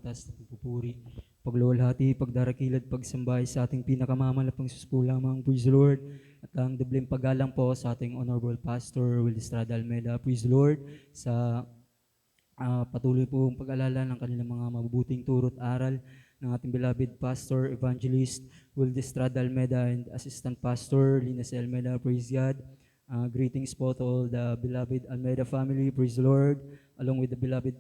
pagwawatas, pagpupuri, pagluwalhati, pagdarakilad, pagsambay sa ating pinakamamalapang Diyos po lamang. Praise the Lord. At ang dobleng paggalang po sa ating Honorable Pastor Will Estrada Almeida. Praise the Lord sa patuloy pong pag-alala ng kanilang mga mabubuting turo't aral ng ating beloved Pastor Evangelist Will Estrada Almeida and Assistant Pastor Linus Almeida. Praise God. Greetings po to all the beloved Almeida family. Praise the Lord. Along with the beloved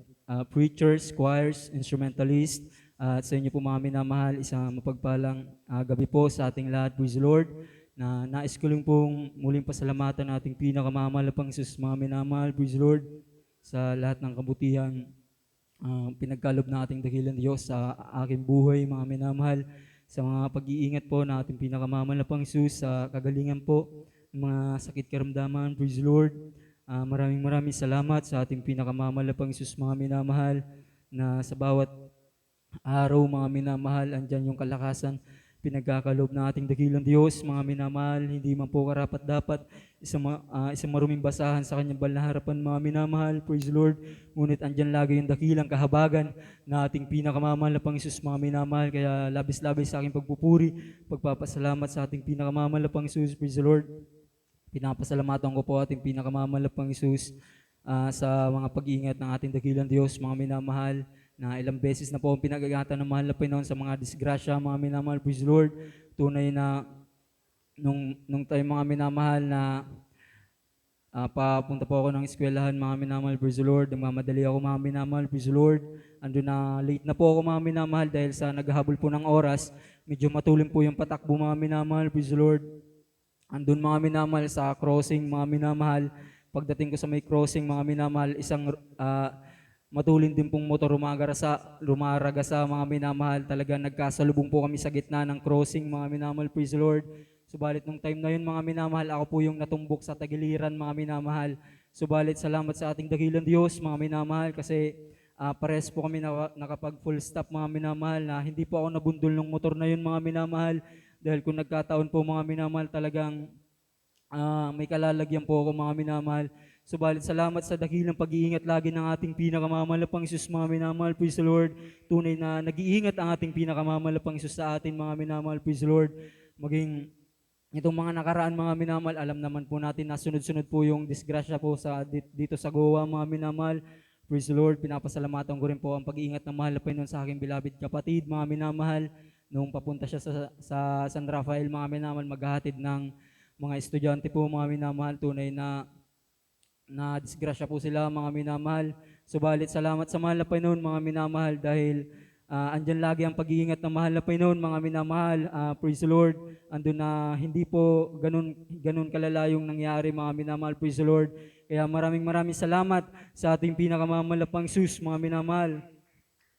preachers, choirs, instrumentalists, at sa inyo po mga minamahal, isang mapagpalang gabi po sa ating lahat. Praise the Lord. Na nais ko lang pong muling pasalamatan nating pinakamamalapang Sus mga minamahal. Praise the Lord sa lahat ng kabutihan pinagkalob na ating dakilang Diyos sa aking buhay, mga minamahal, sa mga pag-iingat po na ating pinakamamalapang Sus, sa kagalingan po ng mga sakit karamdaman. Praise the Lord. Maraming salamat sa ating pinakamamalapang Sus, mga minamahal, na sa bawat araw, mga minamahal, andyan yung kalakasan, pinagkakalob ng ating dakilang Diyos, mga minamahal, hindi man po karapat dapat isang maruming basahan sa kanyang banal na harapan, mga minamahal. Praise the Lord. Ngunit andyan lagi yung dakilang kahabagan na ating pinakamamahal na Panginoon, mga minamahal. Kaya labis-labis sa aking pagpupuri, pagpapasalamat sa ating pinakamamahal na Panginoon. Praise the Lord. Pinapasalamatan ko po ating pinakamamahal na Panginoon sa mga pag-iingat ng ating dakilang Diyos, mga minamahal, na ilang beses na po ang pinag-agatan ng mahal na Panginoon sa mga disgrasya, mga minamahal. Praise the Lord. Tunay na nung tayo mga minamahal na papunta po ako ng eskwelahan, mga minamahal. Praise the Lord. Nagmamadali ako, mga minamahal. Praise the Lord. Ando na late na po ako, mga minamahal, dahil sa naghahabol po ng oras. Medyo matulin po yung patakbo, mga minamahal. Praise the Lord. Andun, mga minamahal, sa crossing, mga minamahal. Pagdating ko sa may crossing, mga minamahal, isang matulin din pong motor rumaraga sa mga minamahal. Talaga nagkasalubong po kami sa gitna ng crossing, mga minamahal. Praise the Lord. Subalit nung time na yun, mga minamahal, ako po yung natumbok sa tagiliran, mga minamahal. Subalit salamat sa ating dakilang Diyos, mga minamahal, kasi pares po kami nakapag full stop, mga minamahal, na hindi po ako nabundol ng motor na yun, mga minamahal. Dahil kung nagkataon po, mga minamahal, talagang may kalalagyan po ako, mga minamahal. Subalit salamat sa dakilang pag-iingat lagi ng ating pinakamamahalapang Isus, mga minamahal. Praise the Lord. Tunay na nag-iingat ang ating pinakamamahalapang Isus sa atin, mga minamahal. Praise the Lord. Maging itong mga nakaraan, mga minamahal, alam naman po natin na sunod-sunod po yung disgrasya po dito sa Goa, mga minamahal. Praise the Lord. Pinapasalamatan ko rin po ang pag-iingat ng mahal na Panginoon sa aking beloved kapatid, mga minamahal. Nung papunta siya sa San Rafael, mga minamahal, maghahatid ng mga estudyante po, mga minamahal. Tunay na disgrasya po sila, mga minamahal. Subalit salamat sa mahal na Panginoon, mga minamahal, dahil andyan lagi ang pag-iingat ng mahal na Panginoon, mga minamahal. Praise the Lord. Andun na hindi po ganun kalala yung nangyari, mga minamahal. Praise the Lord. Kaya maraming salamat sa ating pinakamamahalapang Sus, mga minamahal.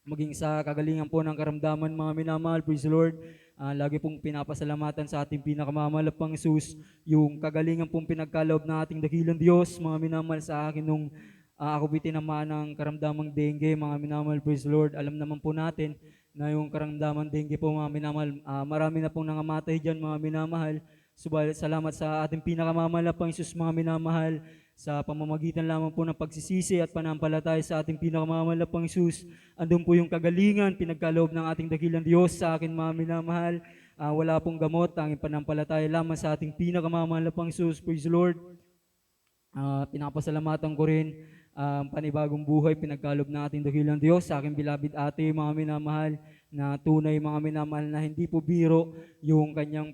Maging sa kagalingan po ng karamdaman, mga minamahal. Praise the Lord. Lagi pong pinapasalamatan sa ating pinakamamalapang Sus, yung kagalingan pong pinagkaloob ng ating dakilang Diyos, mga minamahal, sa akin nung ako tinamaan ng karamdamang dengue, mga minamahal. Praise the Lord. Alam naman po natin na yung karamdamang dengue po, mga minamahal, marami na pong nangamatay dyan, mga minamahal. Subalit salamat sa ating pinakamamalapang Sus, mga minamahal, sa pamamagitan lamang po ng pagsisisi at panampalataya sa ating pinakamamalapang Isus. Andun po yung kagalingan, pinagkaloob ng ating dakilang Diyos sa akin, mga minamahal. Wala pong gamot, tanging panampalataya lamang sa ating pinakamamalapang Isus. Praise the Lord. Pinapasalamatan ko rin panibagong buhay, pinagkaloob ng ating dakilang Diyos sa aking beloved ate, mga minamahal, na tunay, mga minamahal, na hindi po biro yung kanyang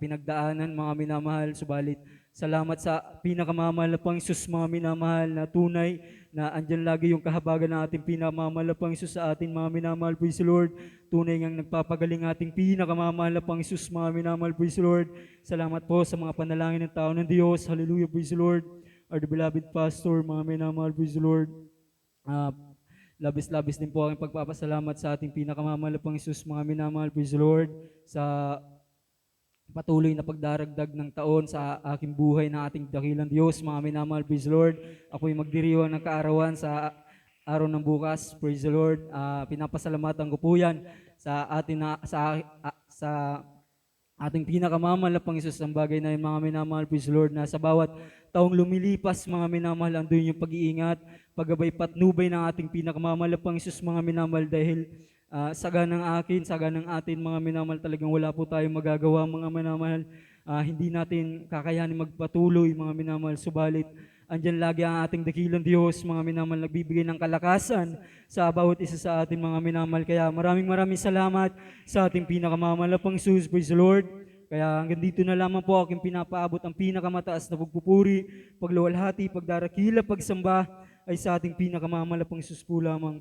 pinagdaanan, mga minamahal. Subalit salamat sa pinakamamalapang Isus, mga minamahal, na tunay na andyan lagi yung kahabagan ng ating pinakamamalapang Isus sa atin, mga minamahal. Praise the Lord. Tunay ngang nagpapagaling ating pinakamamalapang Isus, mga minamahal. Praise the Lord. Salamat po sa mga panalangin ng tao ng Diyos. Hallelujah. Praise the Lord. Our beloved pastor, mga minamahal. Praise the Lord. Labis-labis din po ang pagpapasalamat sa ating pinakamamalapang Isus, mga minamahal. Praise the Lord. Sa patuloy na pagdaragdag ng taon sa aking buhay na ating dakilang Diyos, mga minamahal. Praise the Lord. Ako'y magdiriwang ng kaarawan sa araw ng bukas. Praise the Lord. Pinapasalamatan ko po yan sa ating pinakamamalapang Isus, ang bagay na yun, mga minamahal. Praise the Lord, na sa bawat taong lumilipas, mga minamahal, andun yung pag-iingat, paggabay patnubay ng ating pinakamamalapang Isus, mga minamahal, dahil saga ng akin, saga ng atin, mga minamahal, talagang wala po tayong magagawa, mga minamahal. Hindi natin kakayanin magpatuloy, mga minamahal, subalit andyan lagi ang ating dakilang Diyos, mga minamahal, nagbibigay ng kalakasan sa bawat isa sa atin, mga minamahal. Kaya maraming salamat sa ating pinakamamalapang Isus. Praise the Lord. Kaya hanggang dito na lamang po aking pinapaabot ang pinakamataas na pagpupuri, pagluwalhati, pagdarakila, pagsamba ay sa ating pinakamamalapang Isus po lamang.